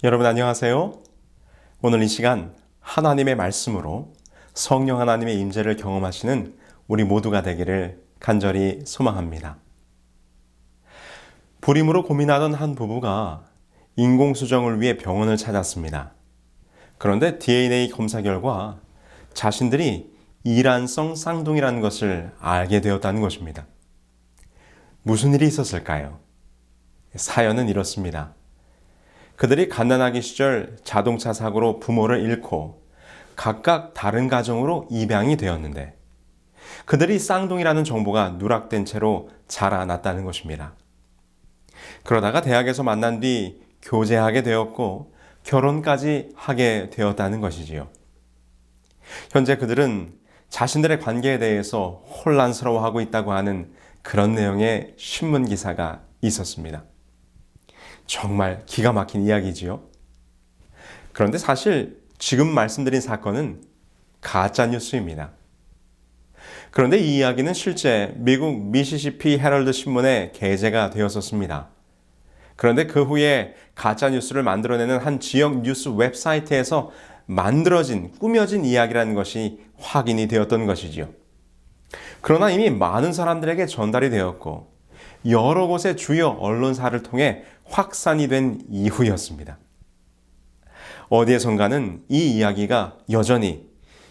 여러분 안녕하세요. 오늘 이 시간 하나님의 말씀으로 성령 하나님의 임재를 경험하시는 우리 모두가 되기를 간절히 소망합니다. 불임으로 고민하던 한 부부가 인공수정을 위해 병원을 찾았습니다. 그런데 DNA 검사 결과 자신들이 이란성 쌍둥이라는 것을 알게 되었다는 것입니다. 무슨 일이 있었을까요? 사연은 이렇습니다. 그들이 갓난아기 시절 자동차 사고로 부모를 잃고 각각 다른 가정으로 입양이 되었는데 그들이 쌍둥이라는 정보가 누락된 채로 자라났다는 것입니다. 그러다가 대학에서 만난 뒤 교제하게 되었고 결혼까지 하게 되었다는 것이지요. 현재 그들은 자신들의 관계에 대해서 혼란스러워하고 있다고 하는 그런 내용의 신문 기사가 있었습니다. 정말 기가 막힌 이야기지요. 그런데 사실 지금 말씀드린 사건은 가짜 뉴스입니다. 그런데 이 이야기는 실제 미국 미시시피 헤럴드 신문에 게재가 되었었습니다. 그런데 그 후에 가짜 뉴스를 만들어내는 한 지역 뉴스 웹사이트에서 만들어진, 꾸며진 이야기라는 것이 확인이 되었던 것이지요. 그러나 이미 많은 사람들에게 전달이 되었고 여러 곳의 주요 언론사를 통해 확산이 된 이후였습니다. 어디에선가는 이 이야기가 여전히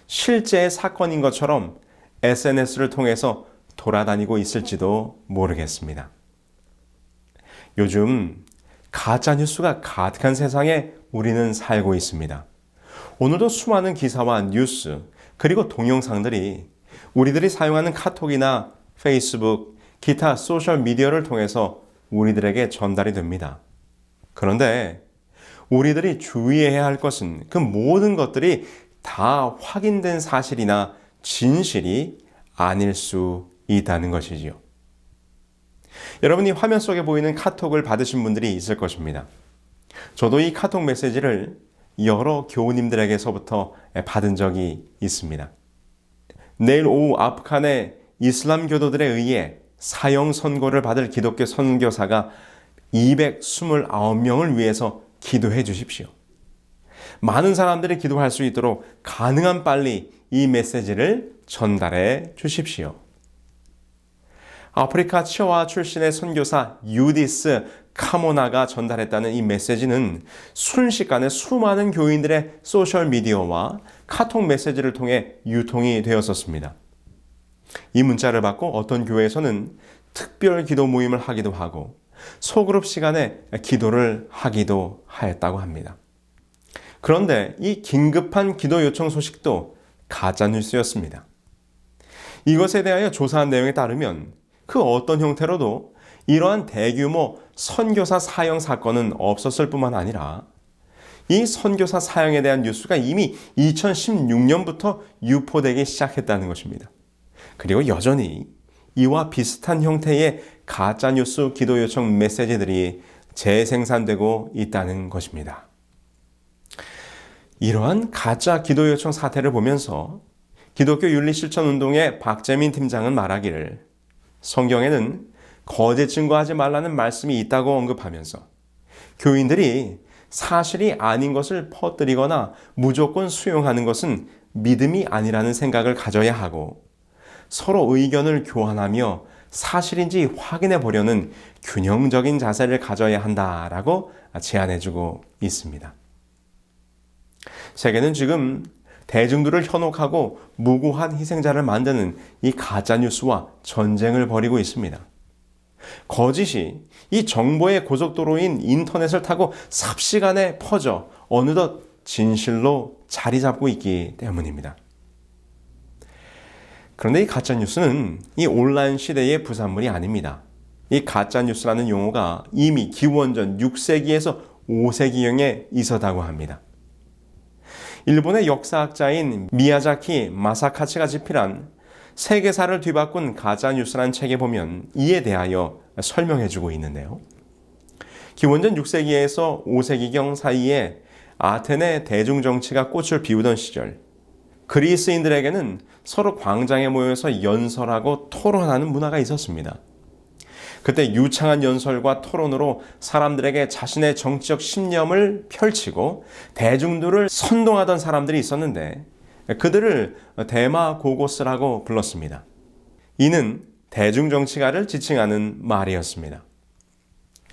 실제의 사건인 것처럼 SNS를 통해서 돌아다니고 있을지도 모르겠습니다. 요즘 가짜뉴스가 가득한 세상에 우리는 살고 있습니다. 오늘도 수많은 기사와 뉴스 그리고 동영상들이 우리들이 사용하는 카톡이나 페이스북, 기타 소셜미디어를 통해서 우리들에게 전달이 됩니다. 그런데 우리들이 주의해야 할 것은 그 모든 것들이 다 확인된 사실이나 진실이 아닐 수 있다는 것이지요. 여러분이 화면 속에 보이는 카톡을 받으신 분들이 있을 것입니다. 저도 이 카톡 메시지를 여러 교우님들에게서부터 받은 적이 있습니다. 내일 오후 아프간의 이슬람 교도들에 의해 사형 선고를 받을 기독교 선교사가 229명을 위해서 기도해 주십시오. 많은 사람들이 기도할 수 있도록 가능한 빨리 이 메시지를 전달해 주십시오. 아프리카 치와 출신의 선교사 유디스 카모나가 전달했다는 이 메시지는 순식간에 수많은 교인들의 소셜미디어와 카톡 메시지를 통해 유통이 되었었습니다. 이 문자를 받고 어떤 교회에서는 특별 기도 모임을 하기도 하고 소그룹 시간에 기도를 하기도 하였다고 합니다. 그런데 이 긴급한 기도 요청 소식도 가짜뉴스였습니다. 이것에 대하여 조사한 내용에 따르면 그 어떤 형태로도 이러한 대규모 선교사 사형 사건은 없었을 뿐만 아니라 이 선교사 사형에 대한 뉴스가 이미 2016년부터 유포되기 시작했다는 것입니다. 그리고 여전히 이와 비슷한 형태의 가짜뉴스 기도 요청 메시지들이 재생산되고 있다는 것입니다. 이러한 가짜 기도 요청 사태를 보면서 기독교 윤리실천운동의 박재민 팀장은 말하기를 성경에는 거짓 증거하지 말라는 말씀이 있다고 언급하면서 교인들이 사실이 아닌 것을 퍼뜨리거나 무조건 수용하는 것은 믿음이 아니라는 생각을 가져야 하고 서로 의견을 교환하며 사실인지 확인해 보려는 균형적인 자세를 가져야 한다라고 제안해주고 있습니다. 세계는 지금 대중들을 현혹하고 무고한 희생자를 만드는 이 가짜뉴스와 전쟁을 벌이고 있습니다. 거짓이 이 정보의 고속도로인 인터넷을 타고 삽시간에 퍼져 어느덧 진실로 자리 잡고 있기 때문입니다. 그런데 이 가짜뉴스는 이 온라인 시대의 부산물이 아닙니다. 이 가짜뉴스라는 용어가 이미 기원전 6세기에서 5세기경에 있었다고 합니다. 일본의 역사학자인 미야자키 마사카치가 집필한 세계사를 뒤바꾼 가짜뉴스라는 책에 보면 이에 대하여 설명해주고 있는데요. 기원전 6세기에서 5세기경 사이에 아테네 대중정치가 꽃을 피우던 시절 그리스인들에게는 서로 광장에 모여서 연설하고 토론하는 문화가 있었습니다. 그때 유창한 연설과 토론으로 사람들에게 자신의 정치적 신념을 펼치고 대중들을 선동하던 사람들이 있었는데 그들을 데마고고스라고 불렀습니다. 이는 대중정치가를 지칭하는 말이었습니다.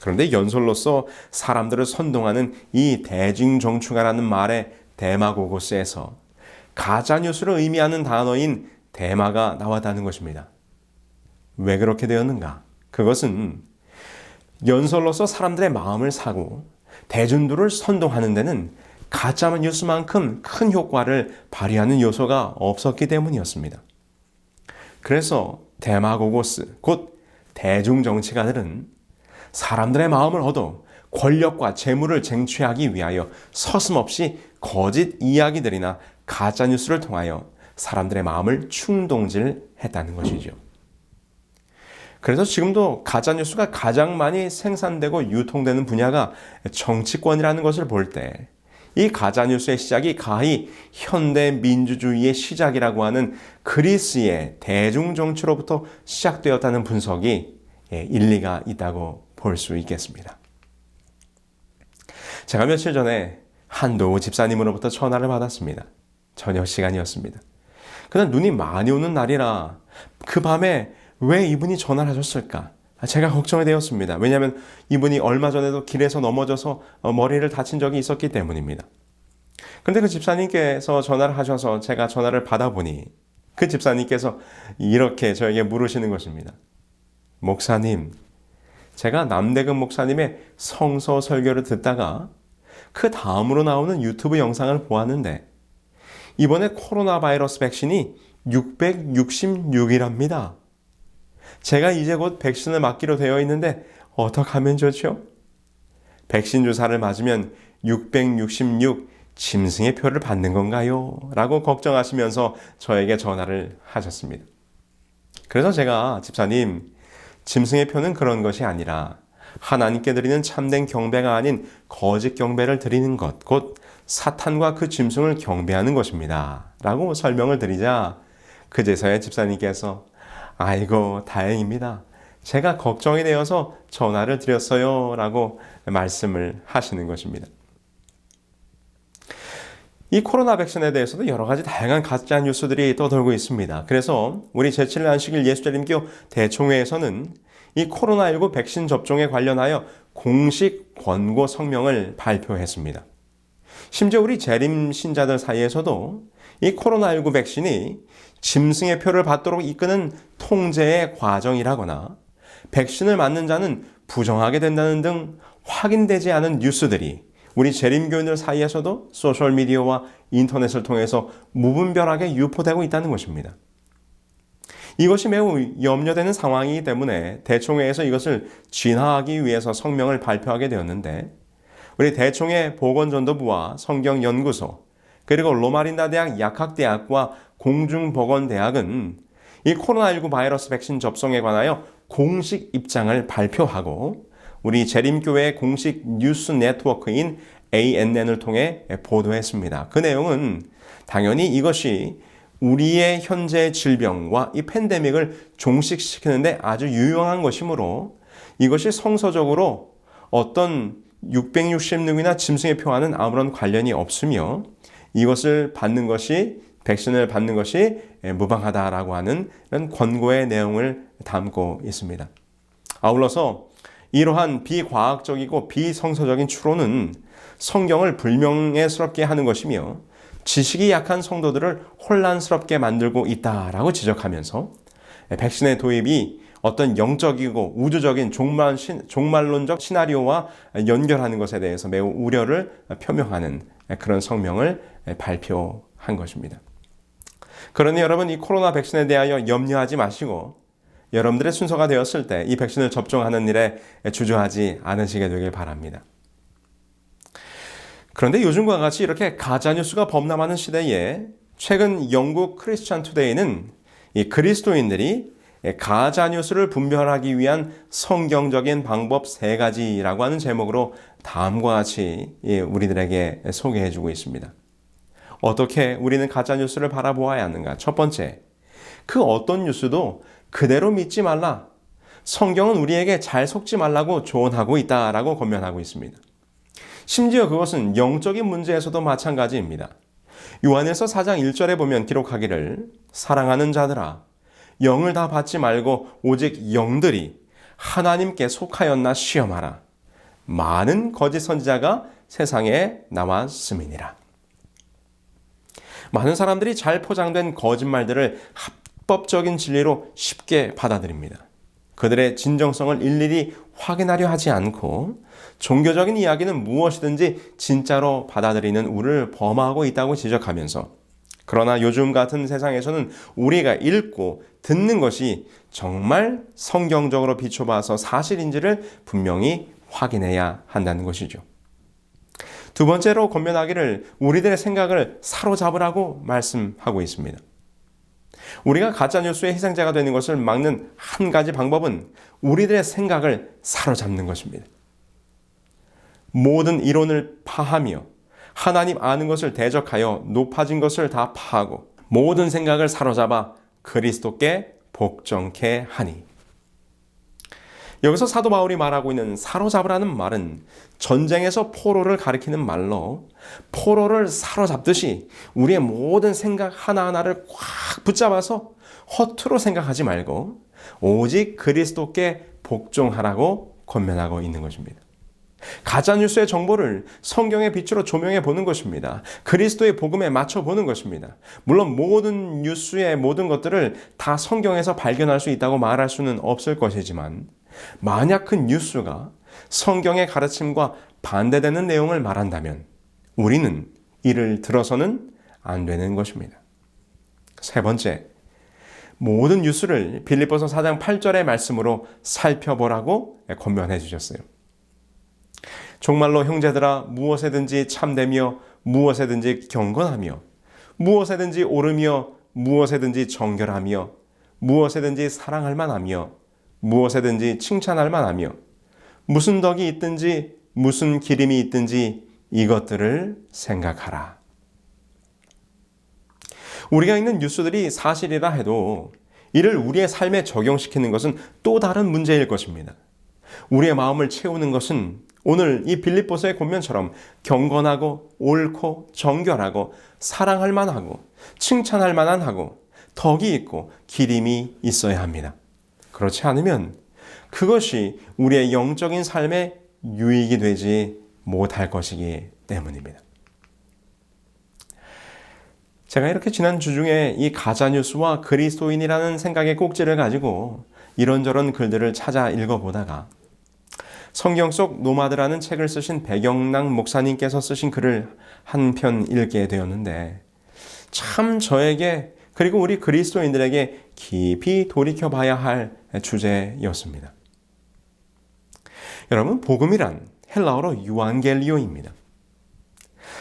그런데 연설로서 사람들을 선동하는 이 대중정치가라는 말의 데마고고스에서 가짜뉴스를 의미하는 단어인 데마가 나왔다는 것입니다. 왜 그렇게 되었는가? 그것은 연설로서 사람들의 마음을 사고 대중들을 선동하는 데는 가짜 뉴스만큼 큰 효과를 발휘하는 요소가 없었기 때문이었습니다. 그래서 데마고고스, 곧 대중정치가들은 사람들의 마음을 얻어 권력과 재물을 쟁취하기 위하여 서슴없이 거짓 이야기들이나 가짜뉴스를 통하여 사람들의 마음을 충동질했다는 것이죠. 그래서 지금도 가짜뉴스가 가장 많이 생산되고 유통되는 분야가 정치권이라는 것을 볼 때 이 가짜뉴스의 시작이 가히 현대 민주주의의 시작이라고 하는 그리스의 대중정치로부터 시작되었다는 분석이 일리가 있다고 볼 수 있겠습니다. 제가 며칠 전에 한 노 집사님으로부터 전화를 받았습니다. 저녁 시간이었습니다. 그날 눈이 많이 오는 날이라 그 밤에 왜 이분이 전화를 하셨을까? 제가 걱정이 되었습니다. 왜냐하면 이분이 얼마 전에도 길에서 넘어져서 머리를 다친 적이 있었기 때문입니다. 그런데 그 집사님께서 전화를 하셔서 제가 전화를 받아보니 그 집사님께서 이렇게 저에게 물으시는 것입니다. 목사님, 제가 남대근 목사님의 성서 설교를 듣다가 그 다음으로 나오는 유튜브 영상을 보았는데 이번에 코로나 바이러스 백신이 666이랍니다. 제가 이제 곧 백신을 맞기로 되어 있는데 어떻게 하면 좋죠? 백신 주사를 맞으면 666 짐승의 표를 받는 건가요? 라고 걱정하시면서 저에게 전화를 하셨습니다. 그래서 제가 집사님, 짐승의 표는 그런 것이 아니라 하나님께 드리는 참된 경배가 아닌 거짓 경배를 드리는 것, 곧 사탄과 그 짐승을 경배하는 것입니다. 라고 설명을 드리자 그제서야 집사님께서 아이고 다행입니다. 제가 걱정이 되어서 전화를 드렸어요. 라고 말씀을 하시는 것입니다. 이 코로나 백신에 대해서도 여러 가지 다양한 가짜 뉴스들이 떠돌고 있습니다. 그래서 우리 제7일 안식일 예수재림교 대총회에서는 이 코로나19 백신 접종에 관련하여 공식 권고 성명을 발표했습니다. 심지어 우리 재림 신자들 사이에서도 이 코로나19 백신이 짐승의 표를 받도록 이끄는 통제의 과정이라거나 백신을 맞는 자는 부정하게 된다는 등 확인되지 않은 뉴스들이 우리 재림교인들 사이에서도 소셜미디어와 인터넷을 통해서 무분별하게 유포되고 있다는 것입니다. 이것이 매우 염려되는 상황이기 때문에 대총회에서 이것을 진화하기 위해서 성명을 발표하게 되었는데 우리 대총회 보건전도부와 성경연구소 그리고 로마린다 대학 약학대학과 공중보건대학은 이 코로나19 바이러스 백신 접종에 관하여 공식 입장을 발표하고 우리 재림교회 공식 뉴스 네트워크인 ANN을 통해 보도했습니다. 그 내용은 당연히 이것이 우리의 현재 질병과 이 팬데믹을 종식시키는 데 아주 유용한 것이므로 이것이 성서적으로 어떤 666이나 짐승의 표와는 아무런 관련이 없으며 이것을 받는 것이 백신을 받는 것이 무방하다라고 하는 이런 권고의 내용을 담고 있습니다. 아울러서 이러한 비과학적이고 비성서적인 추론은 성경을 불명예스럽게 하는 것이며 지식이 약한 성도들을 혼란스럽게 만들고 있다라고 지적하면서 백신의 도입이 어떤 영적이고 우주적인 종말론적 시나리오와 연결하는 것에 대해서 매우 우려를 표명하는 그런 성명을 발표한 것입니다. 그러니 여러분 이 코로나 백신에 대하여 염려하지 마시고 여러분들의 순서가 되었을 때 이 백신을 접종하는 일에 주저하지 않으시게 되길 바랍니다. 그런데 요즘과 같이 이렇게 가짜뉴스가 범람하는 시대에 최근 영국 크리스천 투데이는 이 그리스도인들이 가짜뉴스를 분별하기 위한 성경적인 방법 3가지라고 하는 제목으로 다음과 같이 우리들에게 소개해주고 있습니다. 어떻게 우리는 가짜뉴스를 바라보아야 하는가? 첫 번째, 그 어떤 뉴스도 그대로 믿지 말라. 성경은 우리에게 잘 속지 말라고 조언하고 있다라고 권면하고 있습니다. 심지어 그것은 영적인 문제에서도 마찬가지입니다. 요한일서 4장 1절에 보면 기록하기를 사랑하는 자들아 영을 다 받지 말고 오직 영들이 하나님께 속하였나 시험하라. 많은 거짓 선지자가 세상에 나왔음이니라. 많은 사람들이 잘 포장된 거짓말들을 합법적인 진리로 쉽게 받아들입니다. 그들의 진정성을 일일이 확인하려 하지 않고 종교적인 이야기는 무엇이든지 진짜로 받아들이는 우를 범하고 있다고 지적하면서, 그러나 요즘 같은 세상에서는 우리가 읽고 듣는 것이 정말 성경적으로 비춰봐서 사실인지를 분명히 확인해야 한다는 것이죠. 두 번째로 권면하기를 우리들의 생각을 사로잡으라고 말씀하고 있습니다. 우리가 가짜뉴스의 희생자가 되는 것을 막는 한 가지 방법은 우리들의 생각을 사로잡는 것입니다. 모든 이론을 파하며 하나님 아는 것을 대적하여 높아진 것을 다 파하고 모든 생각을 사로잡아 그리스도께 복종케 하니. 여기서 사도 바울이 말하고 있는 사로잡으라는 말은 전쟁에서 포로를 가리키는 말로, 포로를 사로잡듯이 우리의 모든 생각 하나하나를 꽉 붙잡아서 허투루 생각하지 말고 오직 그리스도께 복종하라고 권면하고 있는 것입니다. 가짜뉴스의 정보를 성경의 빛으로 조명해 보는 것입니다. 그리스도의 복음에 맞춰 보는 것입니다. 물론 모든 뉴스의 모든 것들을 다 성경에서 발견할 수 있다고 말할 수는 없을 것이지만, 만약 그 뉴스가 성경의 가르침과 반대되는 내용을 말한다면 우리는 이를 들어서는 안 되는 것입니다. 세 번째, 모든 뉴스를 빌립보서 4장 8절의 말씀으로 살펴보라고 권면해 주셨어요. 정말로 형제들아 무엇에든지 참되며 무엇에든지 경건하며 무엇에든지 옳으며 무엇에든지 정결하며 무엇에든지 사랑할 만하며 무엇에든지 칭찬할 만하며 무슨 덕이 있든지 무슨 기림이 있든지 이것들을 생각하라. 우리가 읽는 뉴스들이 사실이라 해도 이를 우리의 삶에 적용시키는 것은 또 다른 문제일 것입니다. 우리의 마음을 채우는 것은 오늘 이 빌립보서의 권면처럼 경건하고 옳고 정결하고 사랑할 만하고 칭찬할 만하고 덕이 있고 기림이 있어야 합니다. 그렇지 않으면 그것이 우리의 영적인 삶에 유익이 되지 못할 것이기 때문입니다. 제가 이렇게 지난 주중에 이 가짜뉴스와 그리스도인이라는 생각의 꼭지를 가지고 이런저런 글들을 찾아 읽어보다가 성경 속 노마드라는 책을 쓰신 배경락 목사님께서 쓰신 글을 한 편 읽게 되었는데, 참 저에게 그리고 우리 그리스도인들에게 깊이 돌이켜봐야 할 주제였습니다. 여러분, 복음이란 헬라어로 유앙겔리온입니다.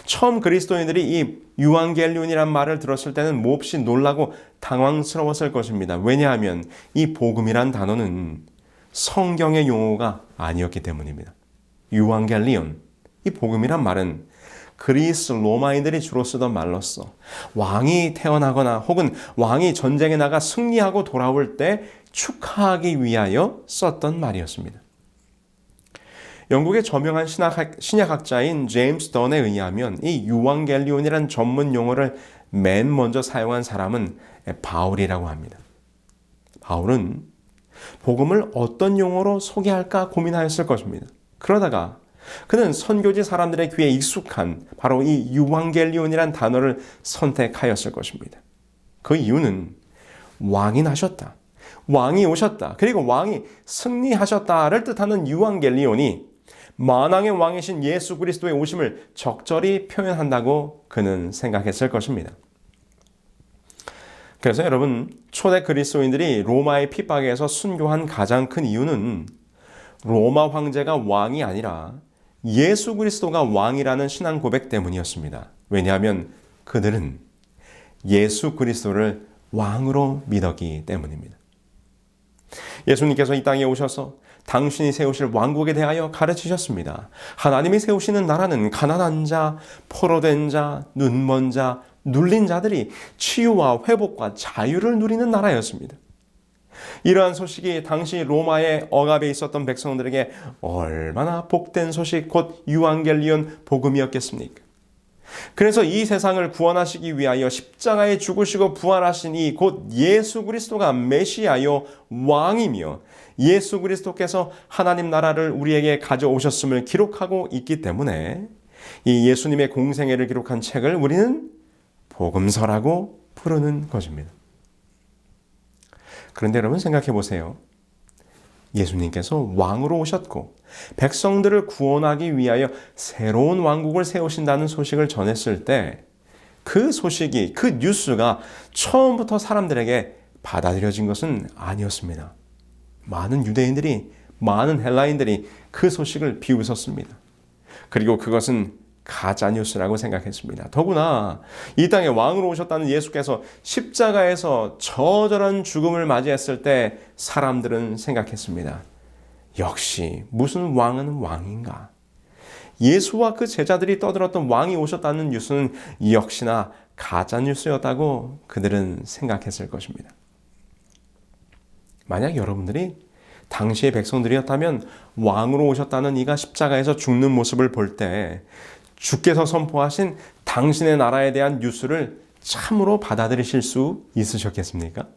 처음 그리스도인들이 이 유앙겔리온이란 말을 들었을 때는 몹시 놀라고 당황스러웠을 것입니다. 왜냐하면 이 복음이란 단어는 성경의 용어가 아니었기 때문입니다. 유앙겔리온, 이 복음이란 말은 그리스 로마인들이 주로 쓰던 말로서 왕이 태어나거나 혹은 왕이 전쟁에 나가 승리하고 돌아올 때 축하하기 위하여 썼던 말이었습니다. 영국의 저명한 신약학자인 제임스 던에 의하면 이 유앙겔리온이란 전문 용어를 맨 먼저 사용한 사람은 바울이라고 합니다. 바울은 복음을 어떤 용어로 소개할까 고민하였을 것입니다. 그러다가 그는 선교지 사람들의 귀에 익숙한 바로 이 유앙겔리온이란 단어를 선택하였을 것입니다. 그 이유는 왕이 나셨다, 왕이 오셨다, 그리고 왕이 승리하셨다를 뜻하는 유앙겔리온이 만왕의 왕이신 예수 그리스도의 오심을 적절히 표현한다고 그는 생각했을 것입니다. 그래서 여러분, 초대 그리스도인들이 로마의 핍박에서 순교한 가장 큰 이유는 로마 황제가 왕이 아니라 예수 그리스도가 왕이라는 신앙 고백 때문이었습니다. 왜냐하면 그들은 예수 그리스도를 왕으로 믿었기 때문입니다. 예수님께서 이 땅에 오셔서 당신이 세우실 왕국에 대하여 가르치셨습니다. 하나님이 세우시는 나라는 가난한 자, 포로된 자, 눈먼 자, 눌린 자들이 치유와 회복과 자유를 누리는 나라였습니다. 이러한 소식이 당시 로마의 억압에 있었던 백성들에게 얼마나 복된 소식, 곧 유앙겔리온 복음이었겠습니까? 그래서 이 세상을 구원하시기 위하여 십자가에 죽으시고 부활하신 이 곧 예수 그리스도가 메시아요 왕이며 예수 그리스도께서 하나님 나라를 우리에게 가져오셨음을 기록하고 있기 때문에 이 예수님의 공생애를 기록한 책을 우리는 복음서라고 부르는 것입니다. 그런데 여러분 생각해 보세요. 예수님께서 왕으로 오셨고 백성들을 구원하기 위하여 새로운 왕국을 세우신다는 소식을 전했을 때 그 소식이, 그 뉴스가 처음부터 사람들에게 받아들여진 것은 아니었습니다. 많은 유대인들이, 많은 헬라인들이 그 소식을 비웃었습니다. 그리고 그것은 가짜 뉴스라고 생각했습니다. 더구나 이 땅에 왕으로 오셨다는 예수께서 십자가에서 저절한 죽음을 맞이했을 때 사람들은 생각했습니다. 역시 무슨 왕은 왕인가? 예수와 그 제자들이 떠들었던 왕이 오셨다는 뉴스는 역시나 가짜 뉴스였다고 그들은 생각했을 것입니다. 만약 여러분들이 당시의 백성들이었다면 왕으로 오셨다는 이가 십자가에서 죽는 모습을 볼 때 주께서 선포하신 당신의 나라에 대한 뉴스를 참으로 받아들이실 수 있으셨겠습니까?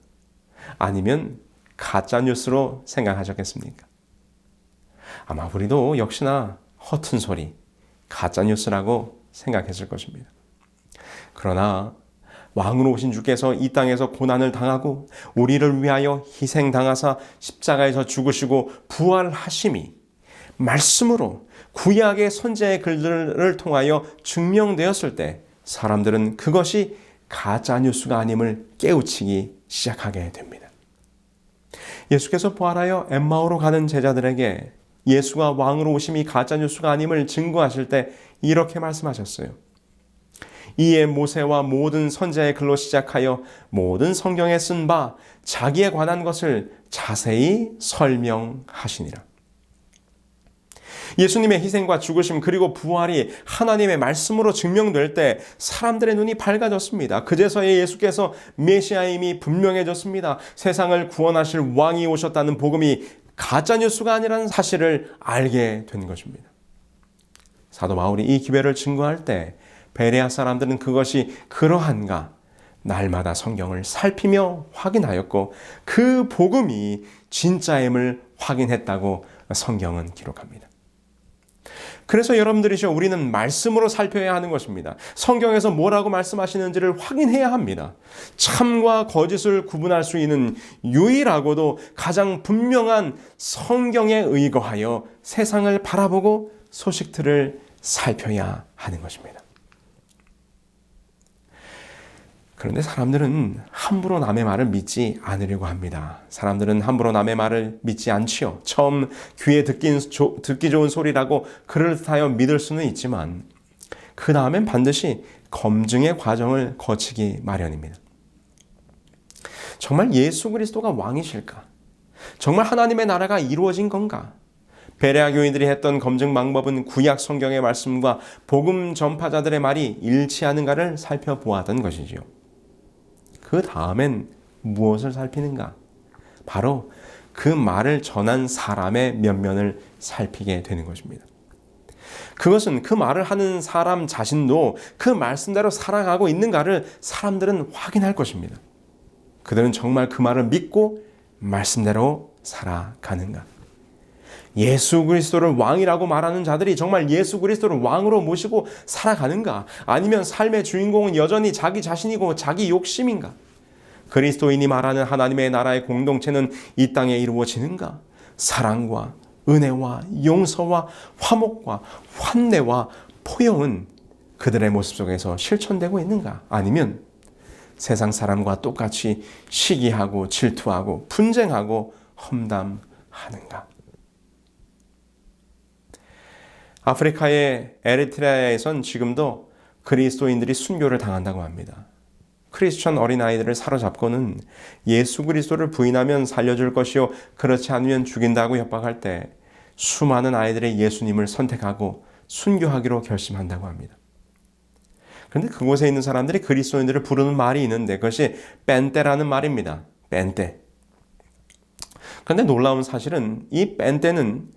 아니면 가짜 뉴스로 생각하셨겠습니까? 아마 우리도 역시나 허튼 소리, 가짜 뉴스라고 생각했을 것입니다. 그러나 왕으로 오신 주께서 이 땅에서 고난을 당하고 우리를 위하여 희생당하사 십자가에서 죽으시고 부활하심이 말씀으로 구약의 선지자의 글들을 통하여 증명되었을 때 사람들은 그것이 가짜 뉴스가 아님을 깨우치기 시작하게 됩니다. 예수께서 부활하여 엠마오로 가는 제자들에게 예수가 왕으로 오심이 가짜 뉴스가 아님을 증거하실 때 이렇게 말씀하셨어요. 이에 모세와 모든 선지자의 글로 시작하여 모든 성경에 쓴 바 자기에 관한 것을 자세히 설명하시니라. 예수님의 희생과 죽으심 그리고 부활이 하나님의 말씀으로 증명될 때 사람들의 눈이 밝아졌습니다. 그제서야 예수께서 메시아임이 분명해졌습니다. 세상을 구원하실 왕이 오셨다는 복음이 가짜뉴스가 아니라는 사실을 알게 된 것입니다. 사도 바울이 이 기별을 증거할 때 베레아 사람들은 그것이 그러한가 날마다 성경을 살피며 확인하였고 그 복음이 진짜임을 확인했다고 성경은 기록합니다. 그래서 여러분들이시여 우리는 말씀으로 살펴야 하는 것입니다. 성경에서 뭐라고 말씀하시는지를 확인해야 합니다. 참과 거짓을 구분할 수 있는 유일하고도 가장 분명한 성경에 의거하여 세상을 바라보고 소식들을 살펴야 하는 것입니다. 그런데 사람들은 함부로 남의 말을 믿지 않으려고 합니다. 사람들은 함부로 남의 말을 믿지 않지요. 처음 귀에 듣기 좋은 소리라고 그럴듯하여 믿을 수는 있지만 그 다음엔 반드시 검증의 과정을 거치기 마련입니다. 정말 예수 그리스도가 왕이실까? 정말 하나님의 나라가 이루어진 건가? 베레아 교인들이 했던 검증 방법은 구약 성경의 말씀과 복음 전파자들의 말이 일치하는가를 살펴보았던 것이지요. 그 다음엔 무엇을 살피는가? 바로 그 말을 전한 사람의 면면을 살피게 되는 것입니다. 그것은 그 말을 하는 사람 자신도 그 말씀대로 살아가고 있는가를 사람들은 확인할 것입니다. 그들은 정말 그 말을 믿고 말씀대로 살아가는가? 예수 그리스도를 왕이라고 말하는 자들이 정말 예수 그리스도를 왕으로 모시고 살아가는가? 아니면 삶의 주인공은 여전히 자기 자신이고 자기 욕심인가? 그리스도인이 말하는 하나님의 나라의 공동체는 이 땅에 이루어지는가? 사랑과 은혜와 용서와 화목과 환내와 포용은 그들의 모습 속에서 실천되고 있는가? 아니면 세상 사람과 똑같이 시기하고 질투하고 분쟁하고 험담하는가? 아프리카의 에리트레아에선 지금도 그리스도인들이 순교를 당한다고 합니다. 크리스천 어린아이들을 사로잡고는 예수 그리스도를 부인하면 살려줄 것이요 그렇지 않으면 죽인다고 협박할 때 수많은 아이들의 예수님을 선택하고 순교하기로 결심한다고 합니다. 그런데 그곳에 있는 사람들이 그리스도인들을 부르는 말이 있는데 그것이 뺀떼라는 말입니다. 뺀떼. 그런데 놀라운 사실은 이 뺀때는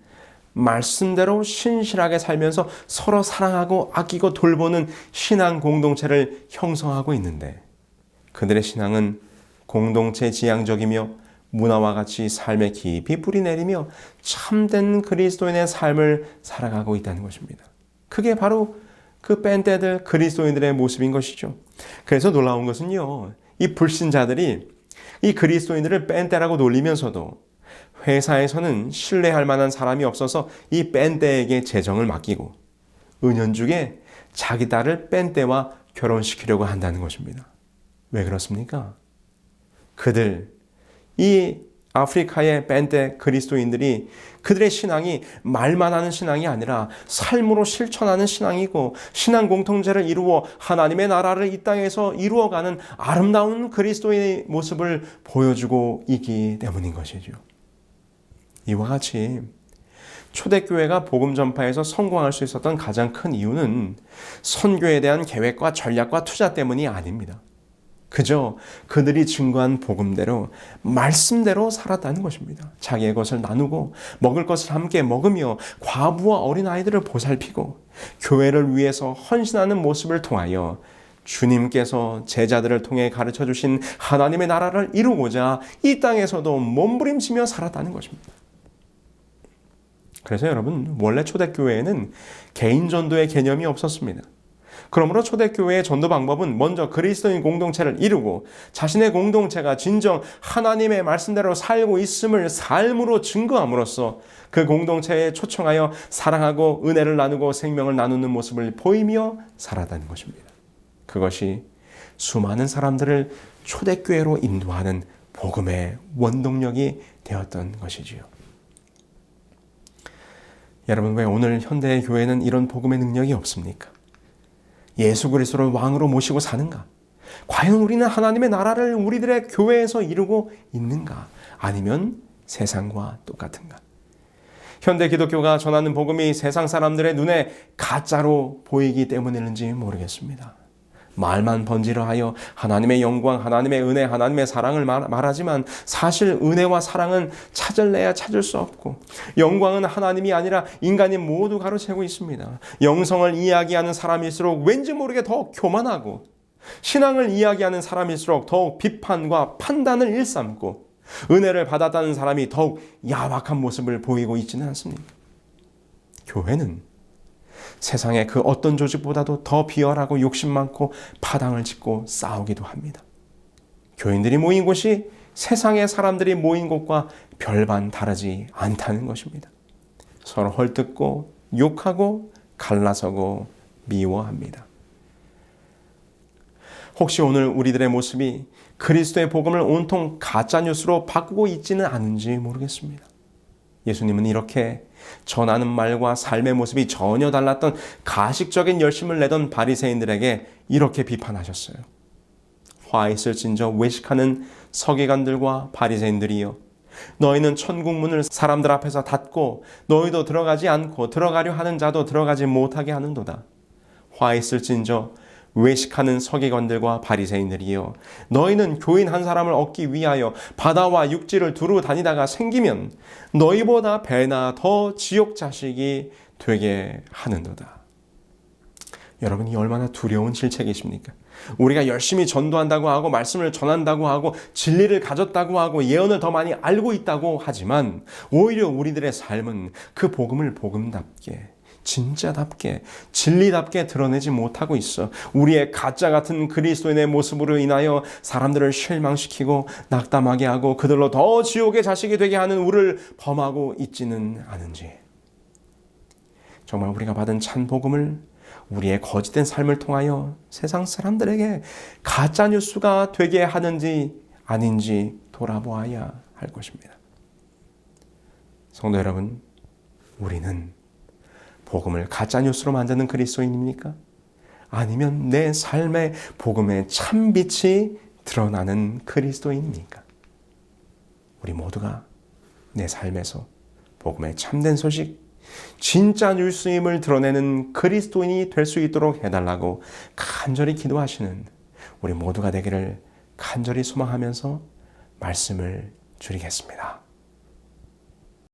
말씀대로 신실하게 살면서 서로 사랑하고 아끼고 돌보는 신앙 공동체를 형성하고 있는데, 그들의 신앙은 공동체 지향적이며 문화와 같이 삶에 깊이 뿌리내리며 참된 그리스도인의 삶을 살아가고 있다는 것입니다. 그게 바로 그 뺀때들 그리스도인들의 모습인 것이죠. 그래서 놀라운 것은요, 이 불신자들이 이 그리스도인들을 뺀때라고 놀리면서도 회사에서는 신뢰할 만한 사람이 없어서 이 뺀때에게 재정을 맡기고 은연중에 자기 딸을 뺀때와 결혼시키려고 한다는 것입니다. 왜 그렇습니까? 이 아프리카의 뺀때 그리스도인들이 그들의 신앙이 말만 하는 신앙이 아니라 삶으로 실천하는 신앙이고, 신앙 공통체를 이루어 하나님의 나라를 이 땅에서 이루어가는 아름다운 그리스도인의 모습을 보여주고 있기 때문인 것이죠. 이와 같이 초대교회가 복음 전파에서 성공할 수 있었던 가장 큰 이유는 선교에 대한 계획과 전략과 투자 때문이 아닙니다. 그저 그들이 증거한 복음대로 말씀대로 살았다는 것입니다. 자기의 것을 나누고 먹을 것을 함께 먹으며 과부와 어린아이들을 보살피고 교회를 위해서 헌신하는 모습을 통하여 주님께서 제자들을 통해 가르쳐 주신 하나님의 나라를 이루고자 이 땅에서도 몸부림치며 살았다는 것입니다. 그래서 여러분, 원래 초대교회에는 개인 전도의 개념이 없었습니다. 그러므로 초대교회의 전도 방법은 먼저 그리스도인 공동체를 이루고 자신의 공동체가 진정 하나님의 말씀대로 살고 있음을 삶으로 증거함으로써 그 공동체에 초청하여 사랑하고 은혜를 나누고 생명을 나누는 모습을 보이며 살았다는 것입니다. 그것이 수많은 사람들을 초대교회로 인도하는 복음의 원동력이 되었던 것이지요. 여러분, 왜 오늘 현대의 교회는 이런 복음의 능력이 없습니까? 예수 그리스도를 왕으로 모시고 사는가? 과연 우리는 하나님의 나라를 우리들의 교회에서 이루고 있는가? 아니면 세상과 똑같은가? 현대 기독교가 전하는 복음이 세상 사람들의 눈에 가짜로 보이기 때문인지 모르겠습니다. 말만 번지르하여 하나님의 영광, 하나님의 은혜, 하나님의 사랑을 말하지만 사실 은혜와 사랑은 찾을래야 찾을 수 없고, 영광은 하나님이 아니라 인간이 모두 가로채고 있습니다. 영성을 이야기하는 사람일수록 왠지 모르게 더 교만하고, 신앙을 이야기하는 사람일수록 더욱 비판과 판단을 일삼고, 은혜를 받았다는 사람이 더욱 야박한 모습을 보이고 있지는 않습니까? 교회는 세상의 그 어떤 조직보다도 더 비열하고 욕심 많고 파당을 짓고 싸우기도 합니다. 교인들이 모인 곳이 세상의 사람들이 모인 곳과 별반 다르지 않다는 것입니다. 서로 헐뜯고 욕하고 갈라서고 미워합니다. 혹시 오늘 우리들의 모습이 그리스도의 복음을 온통 가짜뉴스로 바꾸고 있지는 않은지 모르겠습니다. 예수님은 이렇게 전하는 말과 삶의 모습이 전혀 달랐던 가식적인 열심을 내던 바리새인들에게 이렇게 비판하셨어요. 화 있을진저 외식하는 서기관들과 바리새인들이여, 너희는 천국 문을 사람들 앞에서 닫고 너희도 들어가지 않고 들어가려 하는 자도 들어가지 못하게 하는도다. 화 있을진저 외식하는 서기관들과 바리새인들이여, 너희는 교인 한 사람을 얻기 위하여 바다와 육지를 두루 다니다가 생기면 너희보다 배나 더 지옥 자식이 되게 하는도다. 여러분이 얼마나 두려운 질책이십니까? 우리가 열심히 전도한다고 하고 말씀을 전한다고 하고 진리를 가졌다고 하고 예언을 더 많이 알고 있다고 하지만 오히려 우리들의 삶은 그 복음을 복음답게, 진짜답게, 진리답게 드러내지 못하고 있어. 우리의 가짜 같은 그리스도인의 모습으로 인하여 사람들을 실망시키고 낙담하게 하고 그들로 더 지옥의 자식이 되게 하는 우를 범하고 있지는 않은지. 정말 우리가 받은 참 복음을 우리의 거짓된 삶을 통하여 세상 사람들에게 가짜 뉴스가 되게 하는지 아닌지 돌아보아야 할 것입니다. 성도 여러분, 우리는 복음을 가짜뉴스로 만드는 그리스도인입니까? 아니면 내 삶의 복음의 참빛이 드러나는 그리스도인입니까? 우리 모두가 내 삶에서 복음의 참된 소식, 진짜 뉴스임을 드러내는 그리스도인이 될 수 있도록 해달라고 간절히 기도하시는 우리 모두가 되기를 간절히 소망하면서 말씀을 줄이겠습니다.